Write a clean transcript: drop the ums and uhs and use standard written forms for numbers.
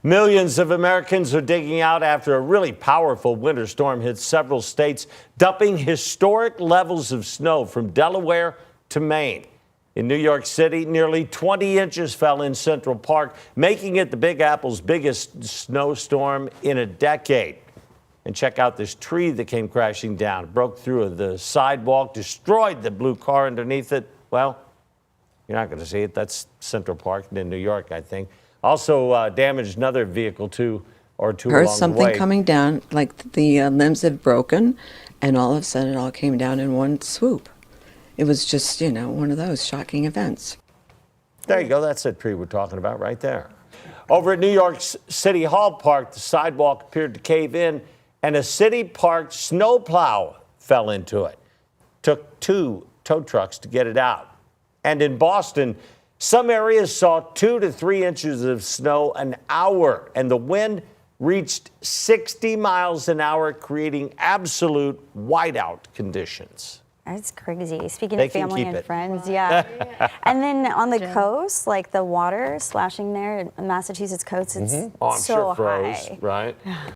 Millions of Americans are digging out after a really powerful winter storm hit several states, dumping historic levels of snow from Delaware to Maine. In New York City, nearly 20 inches fell in Central Park, making it the Big Apple's biggest snowstorm in a decade. And check out this tree that came crashing down. It broke through the sidewalk, destroyed the blue car underneath it. Well, you're not going to see it. That's Central Park in New York, I think. Also damaged another vehicle, two along the way. Heard something coming down, like the limbs had broken, and all of a sudden it all came down in one swoop. It was just, one of those shocking events. There you go. That's that tree we're talking about right there. Over at New York City Hall Park, the sidewalk appeared to cave in, and a city park snowplow fell into it. Took 2 tow trucks to get it out. And in Boston, some areas saw 2 to 3 inches of snow an hour, and the wind reached 60 miles an hour, creating absolute whiteout conditions. That's crazy. Speaking of family and friends, yeah. And then on the coast, like the water slashing there, Massachusetts coast, it's Oh, I'm so sure froze, high. right?